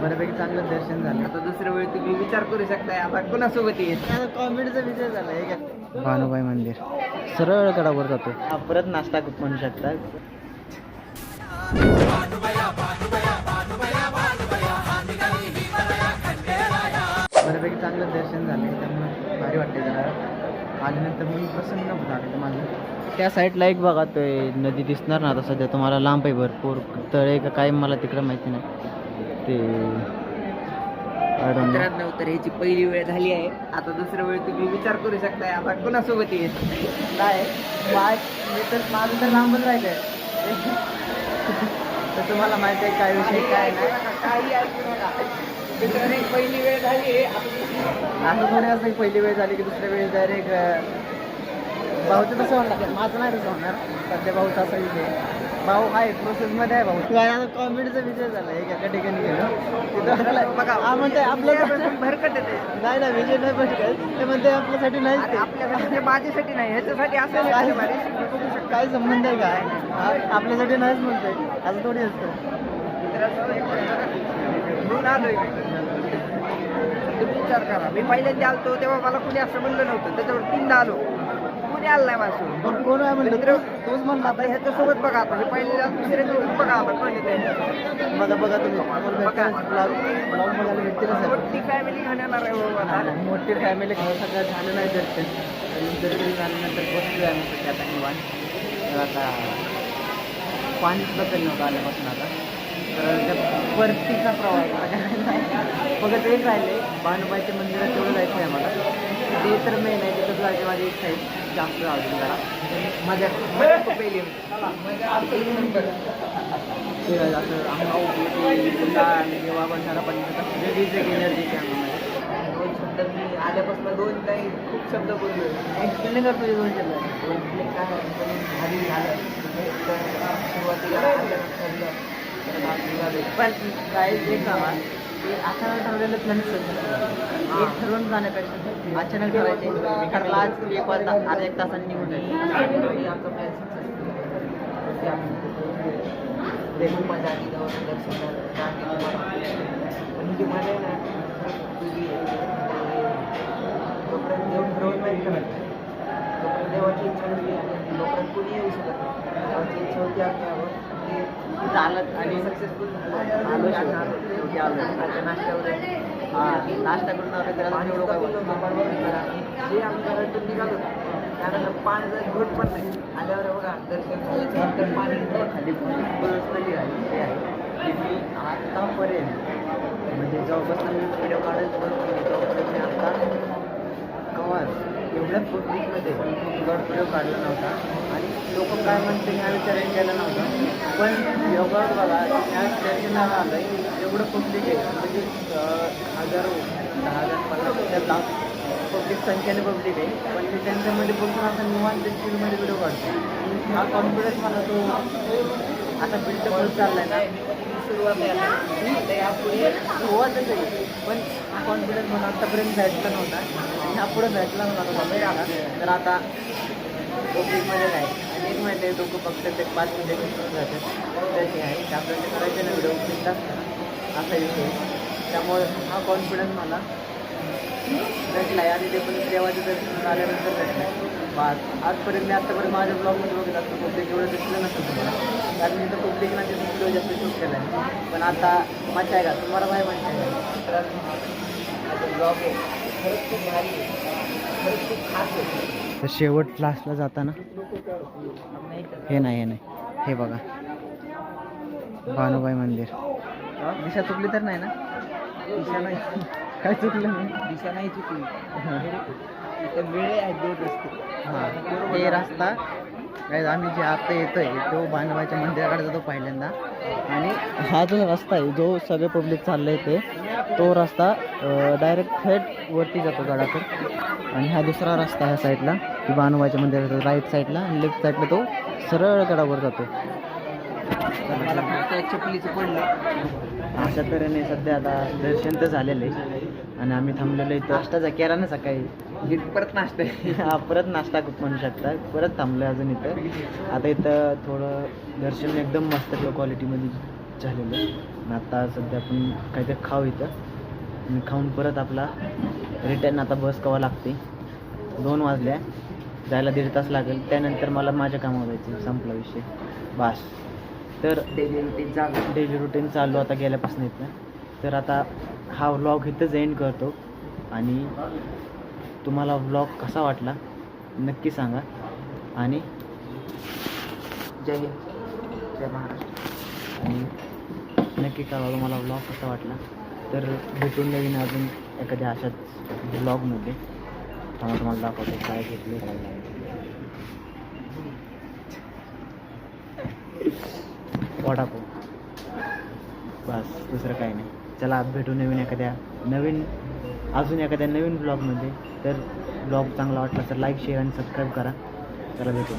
बऱ्यापैकी चांगलं दर्शन झालं. आता दुसऱ्या वेळी तुम्ही विचार करू शकताय आता कोणासोबत येईल. कॉमेडीचा विषय झाला आहे का. भानुबाई मंदिर सरळ गडावर जातो. परत नाश्ता म्हणू शकता. बऱ्यापैकी चांगलं दर्शन झालं त्यामुळे भारी वाटते जरा. आल्यानंतर मी प्रसन्न झालं माझं. त्या साईडला एक बघा तो नदी दिसणार ना आता सध्या तुम्हाला. लांब आहे भरपूर तळे का काय मला तिकडं माहिती नाही ते. तर ह्याची पहिली वेळ झाली आहे. आता दुसऱ्या वेळी तुम्ही विचार करू शकताय आता कोणासोबत येईल. काय मी तर माझं तर लांबच राहिलंय. तर तुम्हाला माहिती आहे काय विषय काय नाही काही ऐकू नका. पहिली वेळ झाली असं थोडे असं पहिली वेळ झाली की दुसऱ्या वेळी डायरेक्ट भाऊचं तसं होणार. माझं नाही तसं होणार. सध्या भाऊचा असा विषय. भाऊ आहे प्रोसेसमध्ये आहे. भाऊ काय कॉमेडीचा विषय झाला एका ठिकाणी गेलो तिथं बघा हा म्हणते आपल्याला भरकट येते. नाही ना विजय नाही भरकट ते म्हणते आपल्यासाठी नाही. आपल्यासाठी माझ्यासाठी नाही ह्याच्यासाठी असं काय संबंध आहे काय. आपल्यासाठी नाहीच म्हणते असं थोडी असतं. आलोय तुम्ही विचार करा. मी पहिल्यांदा आलतो तेव्हा मला कुणी असं म्हणलं नव्हतं. त्याच्यावर 3दा आलो कुणी आलं नाही माझं. कोण आहे म्हणलं तोच म्हणला. आता ह्याच्यासोबत बघा आता हे पहिल्या दुसऱ्या दिवशी बघा आता बघा बघा तुम्ही मोठी फॅमिली घेऊन येणार आहे. मोठी फॅमिली घेऊन सगळं झालं नाही दर्शन. दर्शन झाल्यानंतर बसलो आम्ही आता निवांत. आता पाणी सुद्धा कमी नव्हतं आल्यापासून. आता तर परतीचा प्रवास बघत एक राहिले. भानुबाईच्या मंदिरात तेवढं जायचं आहे मला. ते तर मेन आहे तिथं जायची माझी इच्छा आहे. जास्त अजून जरा माझ्या पहिली असं अंगाऊ जेव्हा बनणारा पण वेगळीच एक एनर्जी त्या अंगामध्ये. 2 शब्द मी आल्यापासून 2 काही खूप शब्द बोललो. एक्सप्लेन करतो 2 शब्द. काय भारी झालं सुरुवातीला पण काय एक गावात ते अचानक ठरवलेलंच नाही. एक ठरवून जाण्यापेक्षा अचानक ठरायचे. ठरला आज 1 वाजता आज 1 तासांनी निघून जाईल. मजा आली म्हणजे माझ्या ना तोपर्यंत देऊन ठरवून नाही करायचं. तोपर्यंत देवाची इच्छा होती आणि तोपर्यंत कुणी येऊ शकत नाही. देवाची इच्छा होती आम्ही चालत आणि सक्सेसफुल आलो शेवटी आलो. नाश्ता वगैरे नाश्ता करून आलो त्याला जे आम्ही घरातून निघालो त्यानंतर पाण्याचा घोट पण नाही. आल्यावर बघा दर्शन झाल्यानंतर पाणी खाली पर्सनली आहे की मी आत्तापर्यंत म्हणजे जेव्हापासून मी व्हिडिओ काढायला तेव्हापर्यंत मी आता कवाच एवढ्या पब्लिकमध्ये व्हिडिओ काढला नव्हता. आणि लोक काय म्हणते ह्या विचार केला नव्हता. पण योगा बघा ह्या दर्शनाला आलं एवढं पब्लिक आहे म्हणजे 1000 10,000 15,000 लाख पब्लिक संख्येने पब्लिक आहे. पण मी त्यांच्यामध्ये बोलतो आता निवांत स्पीडमध्ये व्हिडिओ काढतो. हा कॉन्फिडन्स मला तो आता बिल्डअप होत चालला आहे ना. सुरुवात आहे यापुढे सुरुवातच आहे. पण हा कॉन्फिडन्स मला आत्तापर्यंत भेटला नव्हता. ह्यापुढे भेटला नव्हता मला. तर आता पब्लिकमध्ये आहे आणि एक माहिती आहे लोक फक्त ते 5 मिनिटं करून जातात. त्याचे आहे की आपल्याला करायचे ना व्हिडिओ फिरतात असा विषय. त्यामुळे हा कॉन्फिडन्स मला भेटला आहे. आणि ते पण देवाचं दर्शन आल्यानंतर भेटलं आहे. आजपर्यंत मी आत्तापर्यंत माझ्या ब्लॉगमध्ये बघत असतो पब्लिक एवढं दिसलं नसतं तुम्हाला. कारण मी तर पब्लिकला ते व्हिडिओ जास्त शूट केला आहे. पण आता मजा आहे का तुम्हाला माहिती मजा आहे. ब्लॉग आहे खरंच खूप भारी आहे. खरंच खूप खास आहे. तर शेवट लास्टला जाताना हे नाही हे बघा भानुबाई मंदिर. दिशा चुकली तर नाही ना. दिशा नाही काय चुकलं नाही. दिशा नाही चुकली. वेळे आहेत 2 रस्ते. हां ते रस्ता काय आम्ही जे आता येतोय तो भानुबाईच्या मंदिराकडे जातो पहिल्यांदा. आणि हा जो रस्ता आहे जो सगळे पब्लिक चाललं आहे तो रस्ता डायरेक्ट थेट वरती जातो गडाकडे. आणि हा दुसरा रस्ता ह्या साईडला की भानुबाईच्या मंदिराचा राईट साईडला आणि लेफ्ट साईडला तो सरळ गडावर जातो. तर मला फक्त चपलीचं पडलं. अशा तऱ्हेने सध्या आता दर्शन तर झालेलं आहे आणि आम्ही थांबलेलो इथं. नाश्ताचा केला ना सकाळी परत नाश्ता परत नाश्ता म्हणू शकता. परत थांबलो अजून इथं. आता इथं थोडं दर्शन एकदम मस्त लो क्वालिटीमध्ये झालेलं आणि आता सध्या आपण काहीतरी खाऊ इथं आणि खाऊन परत आपला रिटर्न आता बस कवा लागते 2 वाजल्या जायला 1.5 तास लागेल. त्यानंतर मला माझ्या कामावर जायचं, संपला विषय बस. तर डेली रुटीन चालू आता गेल्यापासून इथं. तर आता हा व्लॉग इथंच एंड करतो आणि तुम्हाला व्लॉग कसा वाटला नक्की सांगा आणि जय हिंद जय महाराष्ट्र. आणि नक्की कळवा तुम्हाला व्लॉग कसा वाटला. तर भेटून नवीन अजून एखाद्या अशाच व्लॉगमध्ये. तुम्हाला दाखवतो काय घेतले वडापाव बस, दुसरं काही नाही. चला भेटू अजून एखाद्या नवीन ब्लॉगमध्ये. तर ब्लॉग चांगला वाटला तर लाईक शेअर आणि सबस्क्राईब करा. चला भेटू.